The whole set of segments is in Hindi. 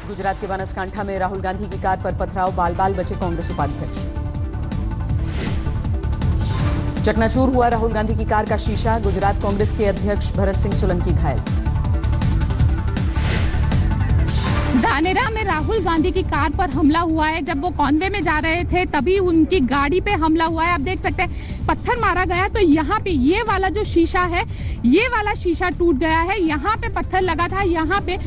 गुजरात के बनासकांठा में राहुल गांधी की कार पर पथराव, बाल बाल बचे कांग्रेस उपाध्यक्ष। चकनाचूर हुआ राहुल गांधी की कार का शीशा, गुजरात कांग्रेस के अध्यक्ष भरत सिंह सोलंकी घायल। धानेरा में राहुल गांधी की कार पर हमला हुआ है। जब वो कॉन्वे में जा रहे थे तभी उनकी गाड़ी पे हमला हुआ है। आप देख सकते हैं पत्थर मारा गया, तो यहाँ पे ये वाला जो शीशा है, ये वाला शीशा टूट गया है। यहाँ पे पत्थर लगा था, यहाँ पे।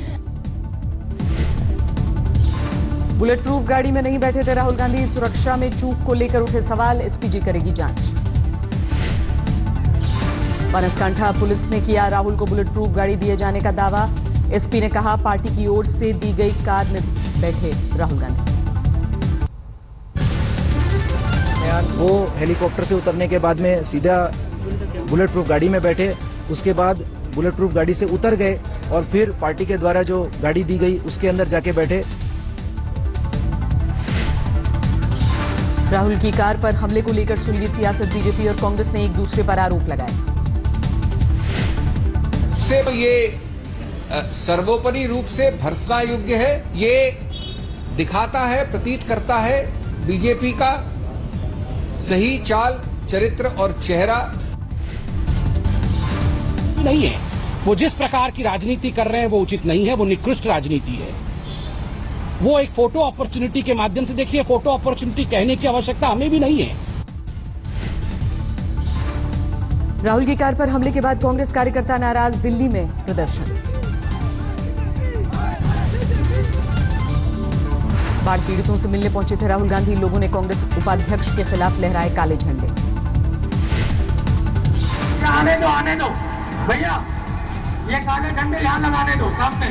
बुलेट प्रूफ गाड़ी में नहीं बैठे थे राहुल गांधी, सुरक्षा में चूक को लेकर उठे सवाल, एसपीजी करेगी जांच। बनासकांठा पुलिस ने किया राहुल को बुलेट प्रूफ गाड़ी दिए जाने का दावा, एसपी ने कहा पार्टी की ओर से दी गई कार में बैठे राहुल गांधी। वो हेलीकॉप्टर से उतरने के बाद में सीधा बुलेट प्रूफ गाड़ी में बैठे, उसके बाद बुलेट प्रूफ गाड़ी से उतर गए और फिर पार्टी के द्वारा जो गाड़ी दी गई उसके अंदर जाके बैठे। राहुल की कार पर हमले को लेकर सुलगी सियासत, बीजेपी और कांग्रेस ने एक दूसरे पर आरोप लगाए। ये सर्वोपरि रूप से भर्त्सना योग्य है। ये दिखाता है, प्रतीत करता है बीजेपी का सही चाल, चरित्र और चेहरा नहीं है। वो जिस प्रकार की राजनीति कर रहे हैं वो उचित नहीं है, वो निकृष्ट राजनीति है। वो एक फोटो अपॉर्चुनिटी के माध्यम से, देखिए फोटो अपॉर्चुनिटी कहने की आवश्यकता हमें भी नहीं है। राहुल की कार पर हमले के बाद कांग्रेस कार्यकर्ता नाराज, दिल्ली में प्रदर्शन। बाढ़ पीड़ितों से मिलने पहुंचे थे राहुल गांधी, लोगों ने कांग्रेस उपाध्यक्ष के खिलाफ लहराए काले झंडे। आने दो भैया, ये काले झंडे यहां लगाने दो सामने,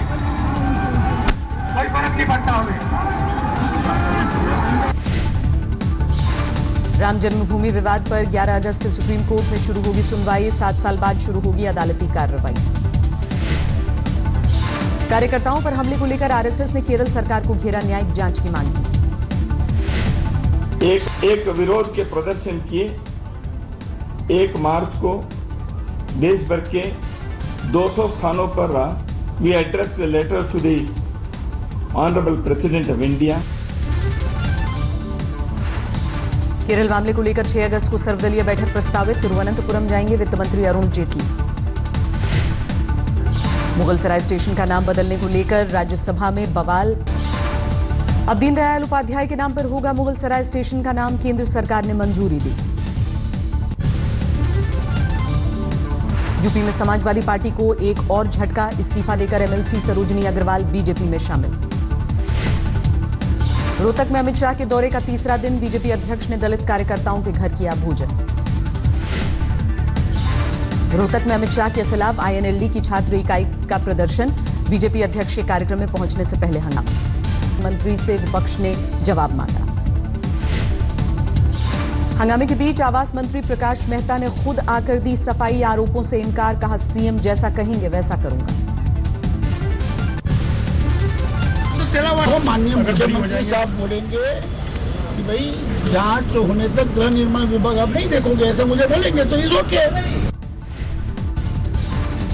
कोई फर्क नहीं पड़ता हमें। राम जन्मभूमि विवाद पर 11 अगस्त से सुप्रीम कोर्ट में शुरू होगी सुनवाई, 7 साल बाद शुरू होगी अदालती कार्रवाई। कार्यकर्ताओं पर हमले को लेकर आरएसएस ने केरल सरकार को घेरा, न्यायिक जांच की मांग की। एक विरोध के प्रदर्शन किए। 1 मार्च को देश भर के 200 स्थानों पर we addressed a letter to the honourable president of India. Kerala मामले को लेकर 6 अगस्त को सर्वदलीय बैठक प्रस्तावित, तिरुवनंतपुरम जाएंगे वित्त मंत्री अरुण जेटली। मुगलसराय स्टेशन का नाम बदलने को लेकर राज्यसभा में बवाल, अब दीनदयाल उपाध्याय के नाम पर होगा मुगलसराय स्टेशन का नाम, केंद्र सरकार ने मंजूरी दी। यूपी में समाजवादी पार्टी को एक और झटका, इस्तीफा देकर एमएलसी सरोजनी अग्रवाल बीजेपी में शामिल। रोहतक में अमित शाह के दौरे का तीसरा दिन, बीजेपी अध्यक्ष ने दलित कार्यकर्ताओं के घर किया भोजन। रोहतक में अमित शाह के खिलाफ आईएनएलडी की छात्र इकाई का प्रदर्शन, बीजेपी अध्यक्ष के कार्यक्रम में पहुंचने से पहले हंगामा, मंत्री से विपक्ष ने जवाब मांगा। हंगामे के बीच आवास मंत्री प्रकाश मेहता ने खुद आकर दी सफाई, आरोपों से इनकार, कहा सीएम जैसा कहेंगे वैसा करूंगा। तो माननीय मुख्यमंत्री साहब बोलेंगे कि भाई जांच होने तक गृह निर्माण विभाग आप नहीं देखोगे, ऐसे मुझे बोलेंगे तो इज ओके।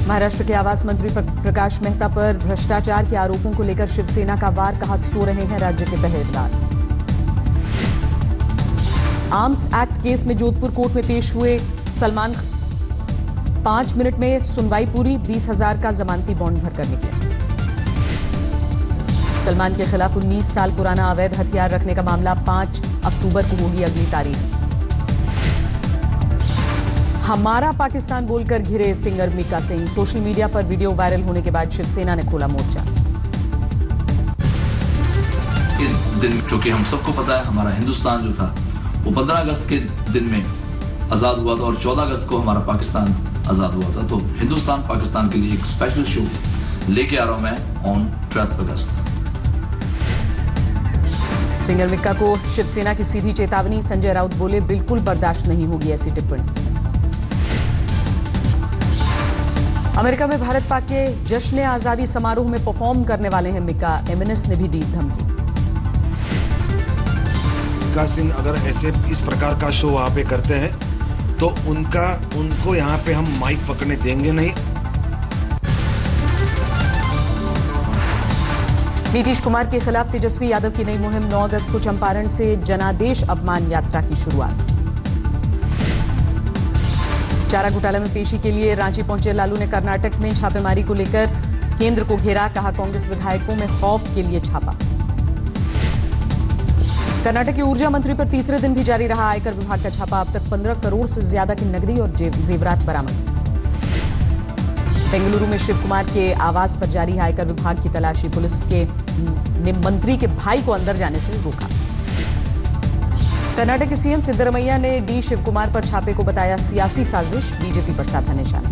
महाराष्ट्र के आवास मंत्री प्रकाश मेहता पर भ्रष्टाचार के आरोपों को लेकर शिवसेना का वार, कहा सो रहे हैं राज्य के पहरेदार। आर्म्स एक्ट केस में जोधपुर कोर्ट में पेश हुए सलमान, 5 मिनट में सुनवाई पूरी, 20,000 का जमानती बॉन्ड भरकर निकले। सलमान के खिलाफ 19 साल पुराना अवैध हथियार रखने का मामला, 5 अक्टूबर को होगी अगली तारीख। हमारा पाकिस्तान बोलकर घिरे singer Mika Singh, social media पर वीडियो वायरल होने के बाद शिवसेना ने खोला मोर्चा। इस दिन क्योंकि हम सबको पता है हमारा हिंदुस्तान जो था वो 15 अगस्त के दिन में आजाद हुआ था और 14 अगस्त को हमारा पाकिस्तान आजाद हुआ था, तो हिंदुस्तान पाकिस्तान के लिए एक स्पेशल शो लेके आ रहा हूं मैं ऑन 12 अगस्त। सिंगर मिक्का को शिवसेना की सीधी चेतावनी, संजय राउत बोले बिल्कुल बर्दाश्त नहीं होगी ऐसी टिप्पणी। अमेरिका में भारत पाक के जश्न आजादी समारोह में परफॉर्म करने वाले हैं मिक्का, एमएनएस ने भी दी धमकी। मिक्का सिंह अगर ऐसे इस प्रकार का शो वहां पे करते हैं तो उनको यहाँ पे हम माइक पकड़ने देंगे नहीं। नीतीश कुमार के खिलाफ तेजस्वी यादव की नई मुहिम। 9 अगस्त को चंपारण से जनादेश अपमान यात्रा की शुरुआत। चारा घोटाला में पेशी के लिए रांची पहुंचे लालू ने कर्नाटक में छापेमारी को लेकर केंद्र को घेरा। कहा, कांग्रेस विधायकों में खौफ के लिए छापा। कर्नाटक के ऊर्जा मंत्री पर तीसरे दिन भी जारी रहा आयकर विभाग का छापा। अब तक 15 करोड़ से ज्यादा की नकदी और जेवरात बरामद। बेंगलुरु में शिव कुमार के आवास पर जारी है आयकर विभाग की तलाशी। पुलिस ने मंत्री के भाई को अंदर जाने से रोका। कर्नाटक के सीएम सिद्धरमैया ने डी शिव कुमार पर छापे को बताया सियासी साजिश। बीजेपी पर साधा निशाना।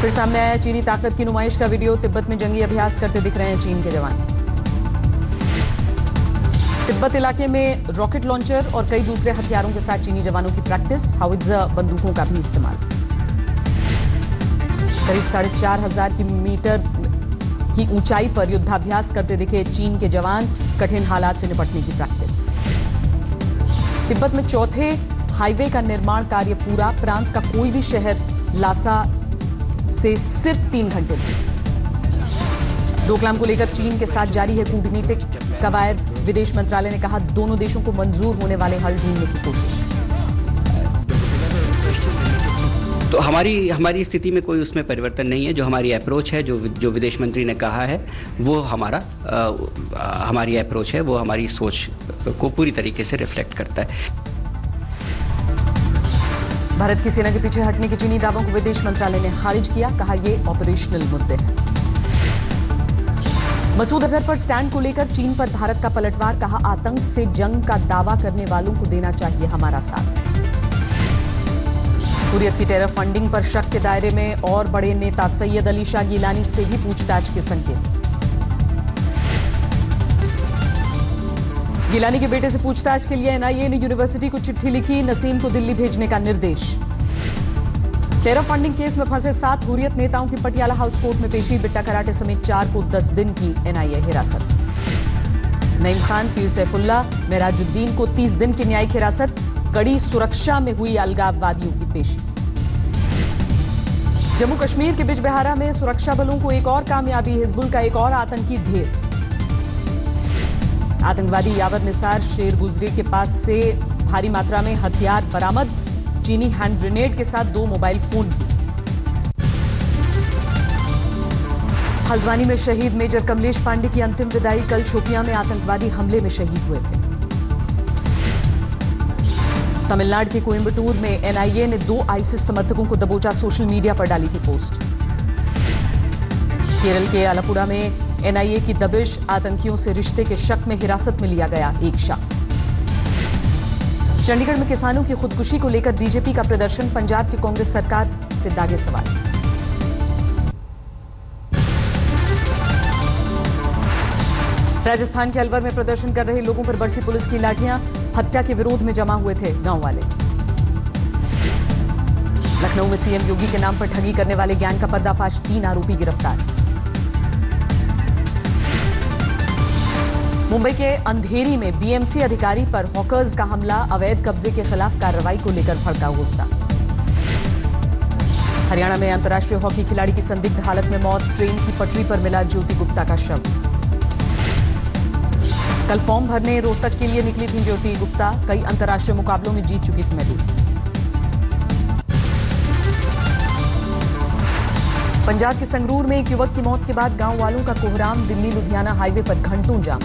फिर सामने आया चीनी ताकत की नुमाइश का वीडियो। तिब्बत में जंगी अभ्यास करते दिख रहे हैं चीन के जवान। तिब्बत इलाके में रॉकेट लॉन्चर और कई दूसरे हथियारों के साथ चीनी जवानों की प्रैक्टिस। हाउइत्जर बंदूकों का भी इस्तेमाल। करीब 4,500 मीटर की ऊंचाई पर युद्धाभ्यास करते दिखे चीन के जवान। कठिन हालात से निपटने की प्रैक्टिस। तिब्बत में चौथे हाईवे का निर्माण कार्य पूरा। प्रांत का कोई भी शहर लासा से सिर्फ 3 घंटे में। डोकलाम को लेकर चीन के साथ जारी है कूटनीतिक कवायद। विदेश मंत्रालय ने कहा, दोनों देशों को मंजूर होने वाले हल ढूंढने की कोशिश। तो हमारी स्थिति में कोई उसमें परिवर्तन नहीं है। जो हमारी अप्रोच है, जो विदेश मंत्री ने कहा है, वो हमारी अप्रोच है, वो हमारी सोच को पूरी तरीके से रिफ्लेक्ट करता है। भारत की सेना के पीछे हटने के चीनी दावों को विदेश मंत्रालय ने खारिज किया। कहा, ये ऑपरेशनल मुद्दे हैं। मसूद अजहर पर स्टैंड को लेकर चीन पर भारत का पलटवार। कहा, आतंक से जंग का दावा करने वालों को देना चाहिए हमारा साथ। हुर्रियत की टेरर फंडिंग पर शक के दायरे में और बड़े नेता सैयद अली शाह गिलानी से भी पूछताछ के संकेत। गिलानी के बेटे से पूछताछ के लिए एनआईए ने यूनिवर्सिटी को चिट्ठी लिखी। नसीम को दिल्ली भेजने का निर्देश। टेरर फंडिंग केस में फंसे 7 हुर्रियत नेताओं की पटियाला हाउस कोर्ट में पेशी। बिट्टा कराटे समेत 4 को 10 दिन की एनआईए हिरासत। नईम खान, पीर सैफुल्ला, मेराजुद्दीन को 30 दिन की न्यायिक हिरासत। कड़ी सुरक्षा में हुई अलगाववादियों की पेशी। जम्मू कश्मीर के बिजबिहारा में सुरक्षा बलों को एक और कामयाबी। हिजबुल का एक और आतंकी ढेर। आतंकवादी यावर निसार शेर गुजरी के पास से भारी मात्रा में हथियार बरामद। चीनी हैंड ग्रेनेड के साथ 2 मोबाइल फोन। हल्द्वानी में शहीद मेजर कमलेश पांडे की अंतिम विदाई। कल शोपियां में आतंकवादी हमले में शहीद हुए थे। तमिलनाडु के कोयंबटूर में एनआईए ने 2 आईसिस समर्थकों को दबोचा। सोशल मीडिया पर डाली थी पोस्ट। केरल के आलपुड़ा में एनआईए की दबिश। आतंकियों से रिश्ते के शक में हिरासत में लिया गया एक शख्स। चंडीगढ़ में किसानों की खुदकुशी को लेकर बीजेपी का प्रदर्शन। पंजाब की कांग्रेस सरकार से दागे सवाल। राजस्थान के अलवर में प्रदर्शन कर रहे लोगों पर बरसी पुलिस की लाठियां। हत्या के विरोध में जमा हुए थे गांव वाले। लखनऊ में सीएम योगी के नाम पर ठगी करने वाले गैंग का पर्दाफाश। 3 आरोपी गिरफ्तार। मुंबई के अंधेरी में बीएमसी अधिकारी पर हॉकर्स का हमला। अवैध कब्जे के खिलाफ कार्रवाई को लेकर भड़का गुस्सा। हरियाणा में अंतर्राष्ट्रीय हॉकी खिलाड़ी की संदिग्ध हालत में मौत। ट्रेन की पटरी पर मिला ज्योति गुप्ता का शव। कल फॉर्म भरने रोहतक के लिए निकली थी ज्योति गुप्ता। कई अंतर्राष्ट्रीय मुकाबलों में जीत चुकी थी मेडल। पंजाब के संगरूर में एक युवक की मौत के बाद गांव वालों का कोहराम। दिल्ली लुधियाना हाईवे पर घंटों जाम।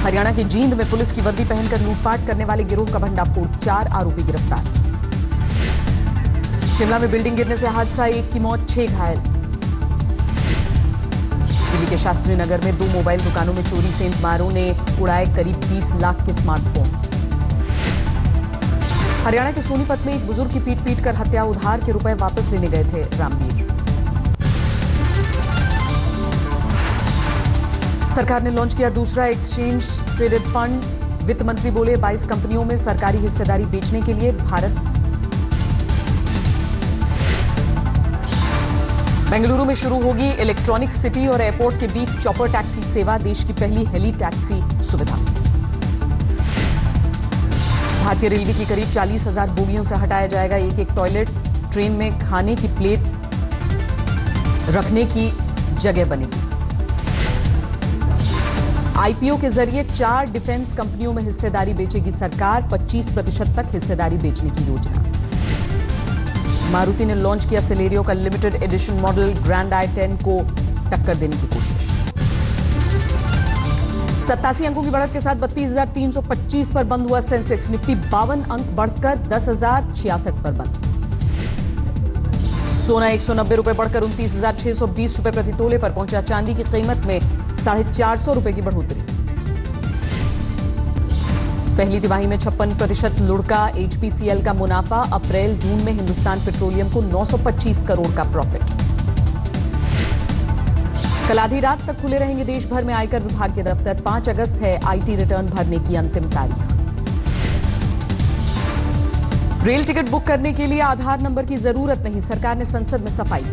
हरियाणा के जींद में पुलिस की वर्दी पहनकर लूटपाट करने वाले गिरोह का भंडाफोड़। 4 आरोपी गिरफ्तार। शिमला में बिल्डिंग गिरने से हादसा। 1 की मौत, 6 घायल। दिल्ली के शास्त्री नगर में 2 मोबाइल दुकानों में चोरी। सेंधमारों ने उड़ाए करीब 20 लाख के स्मार्टफोन। हरियाणा के सोनीपत में एक बुजुर्ग की पीट कर हत्या। उधार के रुपए वापस लेने गए थे रामवीर। सरकार ने लॉन्च किया दूसरा एक्सचेंज ट्रेडेड फंड। वित्त मंत्री बोले, 22 कंपनियों में सरकारी हिस्सेदारी बेचने के लिए भारत। बेंगलुरु में शुरू होगी इलेक्ट्रॉनिक सिटी और एयरपोर्ट के बीच चॉपर टैक्सी सेवा। देश की पहली हेली टैक्सी सुविधा। भारतीय रेलवे की करीब 40,000 बोगियों से हटाया जाएगा एक टॉयलेट। ट्रेन में खाने की प्लेट रखने की जगह बनेगी। आईपीओ के जरिए 4 डिफेंस कंपनियों में हिस्सेदारी बेचेगी सरकार, 25% तक हिस्सेदारी बेचने की योजना। मारुति ने लॉन्च किया सेलेरियो का limited edition model, grand i10 को टक्कर देने की कोशिश। 87 अंकों की बढ़त के साथ 32,325 पर बंद हुआ सेंसेक्स। निफ्टी 52 अंक बढ़कर 10,066 पर बंद। सोना 190 रुपए बढ़कर 29,620 रुपए प्रति तोले पर पहुंचा। चांदी की कीमत में 450 रुपए की बढ़ोतरी। पहली तिमाही में 56% लुढ़का एचपीसीएल का मुनाफा। अप्रैल जून में हिंदुस्तान पेट्रोलियम को 925 करोड़ का प्रॉफिट। कल आधी रात तक खुले रहेंगे देश भर में आयकर विभाग के दफ्तर। 5 अगस्त है आईटी रिटर्न भरने की अंतिम तारीख। रेल टिकट बुक करने के लिए आधार नंबर की जरूरत नहीं, सरकार ने संसद में सफाई।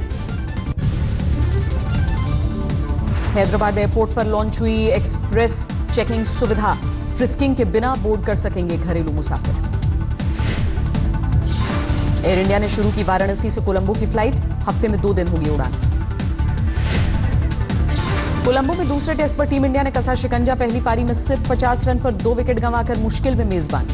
हैदराबाद एयरपोर्ट पर लॉन्च हुई एक्सप्रेस चेकिंग सुविधा। फ्रिस्किंग के बिना बोर्ड कर सकेंगे घरेलू मुसाफिर। एयर इंडिया ने शुरू की वाराणसी से कोलंबो की फ्लाइट, हफ्ते में 2 दिन होगी उड़ान। कोलंबो में दूसरे टेस्ट पर टीम इंडिया ने कसा शिकंजा। पहली पारी में सिर्फ 50 रन पर 2 विकेट गंवाकर मुश्किल में मेजबान।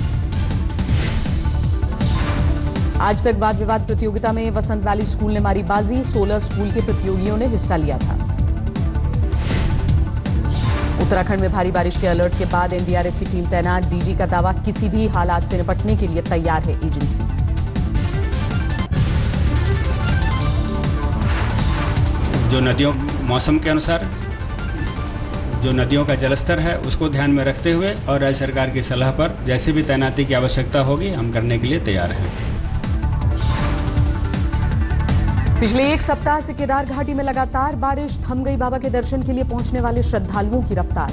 आज तक वाद विवाद प्रतियोगिता में वसंत वैली स्कूल ने मारी बाजी। 16 स्कूल के प्रतियोगियों ने हिस्सा लिया था। उत्तराखंड में भारी बारिश के अलर्ट के बाद एनडीआरएफ की टीम तैनात। डीजी का दावा, किसी भी हालात से निपटने के लिए तैयार है एजेंसी। जो नदियों मौसम के अनुसार जो नदियों का जलस्तर है उसको ध्यान में रखते हुए और राज्य सरकार की सलाह पर जैसे भी तैनाती की आवश्यकता होगी हम करने के लिए तैयार हैं। पिछले 1 सप्ताह से केदार घाटी में लगातार बारिश। थम गई बाबा के दर्शन के लिए पहुंचने वाले श्रद्धालुओं की रफ्तार।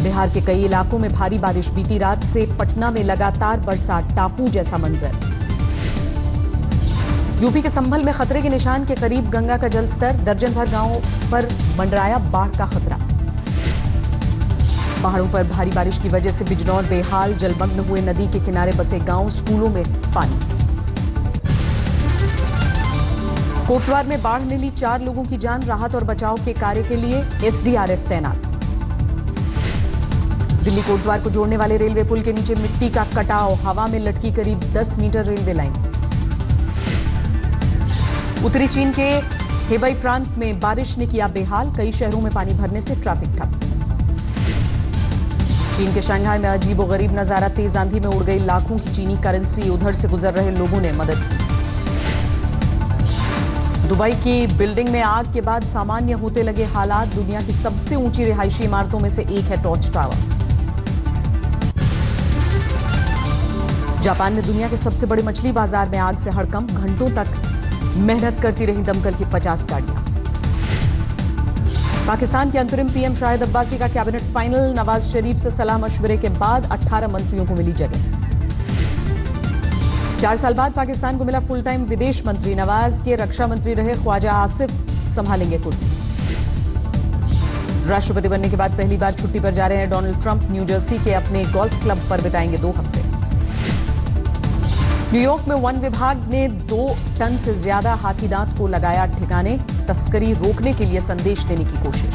बिहार के कई इलाकों में भारी बारिश। बीती रात से पटना में लगातार बरसात, टापू जैसा मंजर। यूपी के संभल में खतरे के निशान के करीब गंगा का जलस्तर। दर्जन भर गांवों पर मंडराया बाढ़ का खतरा। पहाड़ों पर भारी बारिश की वजह से बिजनौर बेहाल। जलमग्न हुए नदी के किनारे बसे गांव, स्कूलों में पानी। कोटद्वार में बाढ़ ने ली 4 लोगों की जान। राहत और बचाव के कार्य के लिए एसडीआरएफ तैनात। दिल्ली कोटद्वार को जोड़ने वाले रेलवे पुल के नीचे मिट्टी का कटाव। हवा में लटकी करीब 10 मीटर रेलवे लाइन। उत्तरी चीन के हेबई प्रांत में बारिश ने किया बेहाल। कई शहरों में पानी भरने से ट्रैफिक ठप। चीन के शंघाई में अजीबोगरीब नजारा। तेज आंधी में उड़ गई लाखों की चीनी करेंसी। उधर से गुजर रहे लोगों ने मदद की। दुबई की बिल्डिंग में आग के बाद सामान्य होते लगे हालात। दुनिया की सबसे ऊंची रिहायशी इमारतों में से एक है टॉर्च टावर। जापान में दुनिया के सबसे बड़े मछली बाजार में आग से हड़कंप। घंटों तक मेहनत करती रही दमकल की 50 गाड़ियां। पाकिस्तान के अंतरिम पीएम शाहिद अब्बासी का कैबिनेट फाइनल। नवाज शरीफ से सलाह मशवरे के बाद 18 मंत्रियों को मिली जगह। 4 साल बाद पाकिस्तान को मिला फुल टाइम विदेश मंत्री। नवाज के रक्षा मंत्री रहे ख्वाजा आसिफ संभालेंगे कुर्सी। राष्ट्रपति बनने के बाद पहली बार छुट्टी पर जा रहे हैं डोनाल्ड ट्रंप। न्यू जर्सी के अपने गोल्फ क्लब पर बिताएंगे 2 हफ्ते। न्यूयॉर्क में वन विभाग ने 2 टन से ज्यादा हाथी दांत को लगाया ठिकाने। तस्करी रोकने के लिए संदेश देने की कोशिश।